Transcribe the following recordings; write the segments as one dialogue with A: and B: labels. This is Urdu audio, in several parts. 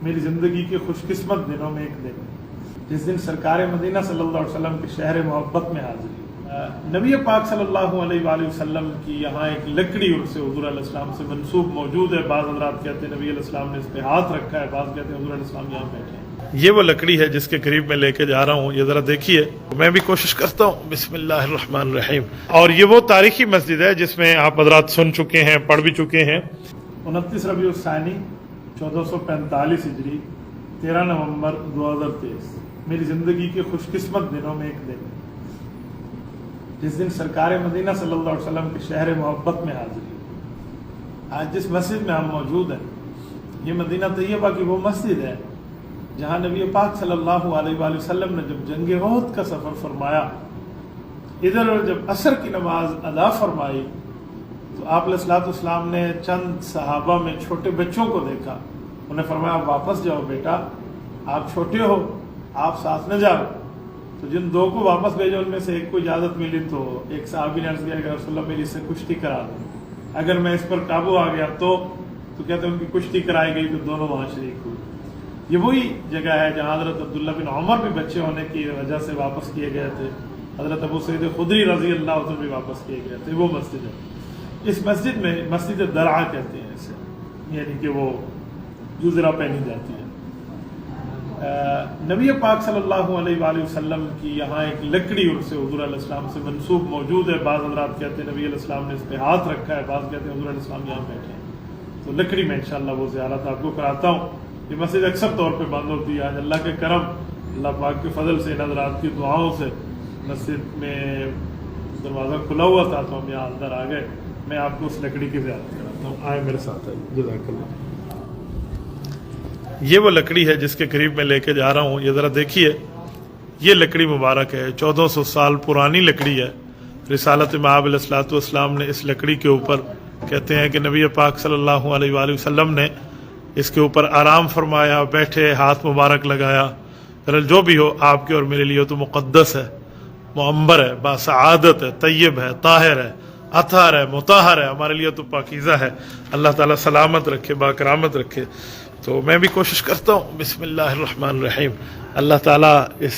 A: میری زندگی کے خوش قسمت دنوں میں ایک دن جس دن سرکار مدینہ صلی اللہ علیہ وسلم کے شہر محبت میں حاضر ہوئی۔ نبی پاک صلی اللہ علیہ وآلہ وسلم کی یہاں ایک لکڑی ان سے حضور علیہ السلام سے منسوب موجود ہے۔ بعض حضرات کہتے ہیں نبی علیہ السلام نے اس پہ ہاتھ رکھا ہے، بعض کہتے ہیں حضور علیہ السلام یہاں بیٹھے ہیں۔ یہ وہ لکڑی ہے جس کے قریب میں لے کے جا رہا ہوں، یہ ذرا دیکھیے، میں بھی کوشش کرتا ہوں۔ بسم اللہ الرحمن الرحیم۔ اور یہ وہ تاریخی مسجد ہے جس میں آپ حضرات سن چکے ہیں، پڑھ بھی چکے ہیں۔ 29 ربیع الثانی 1445 ہجری، 13 نومبر 2023 میری زندگی کے خوش قسمت دنوں میں ایک دن جس دن سرکار مدینہ صلی اللہ علیہ وسلم کے شہر محبت میں حاضر ہوئی۔ آج جس مسجد میں ہم موجود ہیں یہ مدینہ طیبہ کی وہ مسجد ہے جہاں نبی پاک صلی اللہ علیہ وآلہ وسلم نے جب جنگ احد کا سفر فرمایا، ادھر جب عصر کی نماز ادا فرمائی تو آپ علیہ الصلوۃ والسلام نے چند صحابہ میں چھوٹے بچوں کو دیکھا، انہیں فرمایا آپ واپس جاؤ بیٹا، آپ چھوٹے ہو، آپ ساتھ نہ جاؤ۔ تو جن دو کو واپس بھیجا ان میں سے ایک کو اجازت ملی تو ایک صحابی نے عرض کیا کہ رسول اللہ میری اس سے کشتی کرا دو، اگر میں اس پر قابو آ گیا تو کہتے ہیں ان کی کشتی کرائی گئی تو دونوں وہاں شریک ہوئے۔ یہ وہی جگہ ہے جہاں حضرت عبداللہ بن عمر بھی بچے ہونے کی وجہ سے واپس کیے گئے تھے، حضرت ابو سعید خدری رضی اللہ عنہ بھی واپس کیے گئے تھے۔ وہ مسجد ہے، اس مسجد میں مسجد درعا کہتے ہیں اسے، یعنی کہ وہ جو ذرا پہنی جاتی ہے۔ نبی پاک صلی اللہ علیہ وآلہ وسلم کی یہاں ایک لکڑی ان سے حضور علیہ السلام سے منسوب موجود ہے۔ بعض حضرات کہتے ہیں نبی علیہ السلام نے اس پہ ہاتھ رکھا ہے، بعض کہتے ہیں حضور علیہ السلام یہاں بیٹھے ہیں۔ تو لکڑی میں انشاءاللہ وہ زیارت آپ کو کراتا ہوں۔ یہ مسجد اکثر طور پہ بند ہوتی ہے، آج اللہ کے کرم، اللہ پاک کے فضل سے، ان حضرات کی دعاؤں سے مسجد میں دروازہ کھلا ہوا تھا تو ہم یہاں اندر آ گئے۔ میں آپ کو اس لکڑی کی زیارت کراتا ہوں، آئے میرے ساتھ آئیے، جزاک اللہ۔ یہ وہ لکڑی ہے جس کے قریب میں لے کے جا رہا ہوں، یہ ذرا دیکھیے، یہ لکڑی مبارک ہے، 1400 سال پرانی لکڑی ہے۔ رسالت مآب علیہ الصلوۃ والسلام نے اس لکڑی کے اوپر کہتے ہیں کہ نبی پاک صلی اللہ علیہ وآلہ وسلم نے اس کے اوپر آرام فرمایا، بیٹھے، ہاتھ مبارک لگایا۔ جو بھی ہو آپ کے اور میرے لیے تو مقدس ہے، معمر ہے، باسعادت ہے، طیب ہے، طاہر ہے، اطہر ہے، مطہر ہے، ہمارے لیے تو پاکیزہ ہے۔ اللہ تعالیٰ سلامت رکھے، باکرامت رکھے۔ تو میں بھی کوشش کرتا ہوں۔ بسم اللہ الرحمن الرحیم۔ اللہ تعالیٰ اس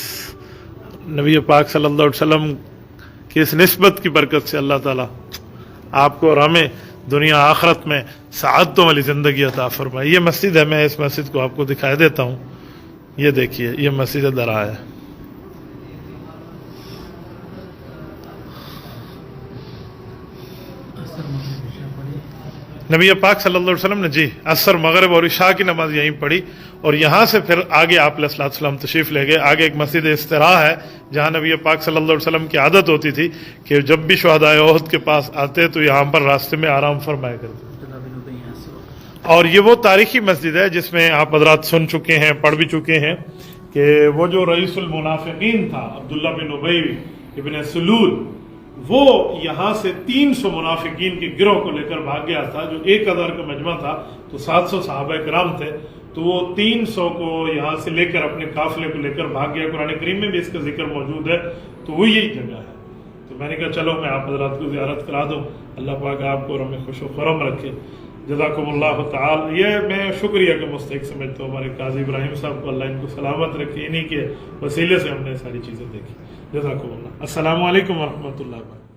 A: نبی پاک صلی اللہ علیہ وسلم کی اس نسبت کی برکت سے اللہ تعالیٰ آپ کو اور ہمیں دنیا آخرت میں سعادتوں والی زندگی عطا فرمائے۔ یہ مسجد ہے، میں اس مسجد کو آپ کو دکھائی دیتا ہوں۔ یہ دیکھیے، یہ مسجد درعا ہے۔ نبی پاک صلی اللہ علیہ وسلم نے عصر، مغرب اور عشاء کی نماز یہیں پڑھی، اور یہاں سے پھر آگے آپ علیہ الصلوۃ والسلام تشریف لے گئے۔ آگے ایک مسجد استراح ہے جہاں نبی پاک صلی اللہ علیہ وسلم کی عادت ہوتی تھی کہ جب بھی شہدائے احد کے پاس آتے تو یہاں پر راستے میں آرام فرمایا کرتے۔ اور یہ وہ تاریخی مسجد ہے جس میں آپ حضرات سن چکے ہیں، پڑھ بھی چکے ہیں کہ وہ جو رئیس المنافقین تھا عبداللہ بن ابی ابن سلول، وہ یہاں سے 300 منافقین کے گروہ کو لے کر بھاگ گیا تھا۔ جو 1000 کا مجمع تھا تو 700 صحابہ کرام تھے، تو وہ 300 کو یہاں سے لے کر اپنے قافلے کو لے کر بھاگ گیا۔ قرآن کریم میں بھی اس کا ذکر موجود ہے، تو وہ یہی جگہ ہے۔ تو میں نے کہا چلو میں آپ حضرات کو زیارت کرا دوں، اللہ پاک آپ کو اور ہمیں خوش و خرم رکھے۔ جزاکم اللہ تعالی۔ یہ میں شکریہ کے مستحق سمجھتا ہوں ہمارے قاضی ابراہیم صاحب کو، اللہ ان کو سلامت رکھے، انہی کے وسیلے سے ہم نے ساری چیزیں دیکھی۔ جزاکم اللہ۔ السلام علیکم ورحمۃ اللہ وبرکاتہ۔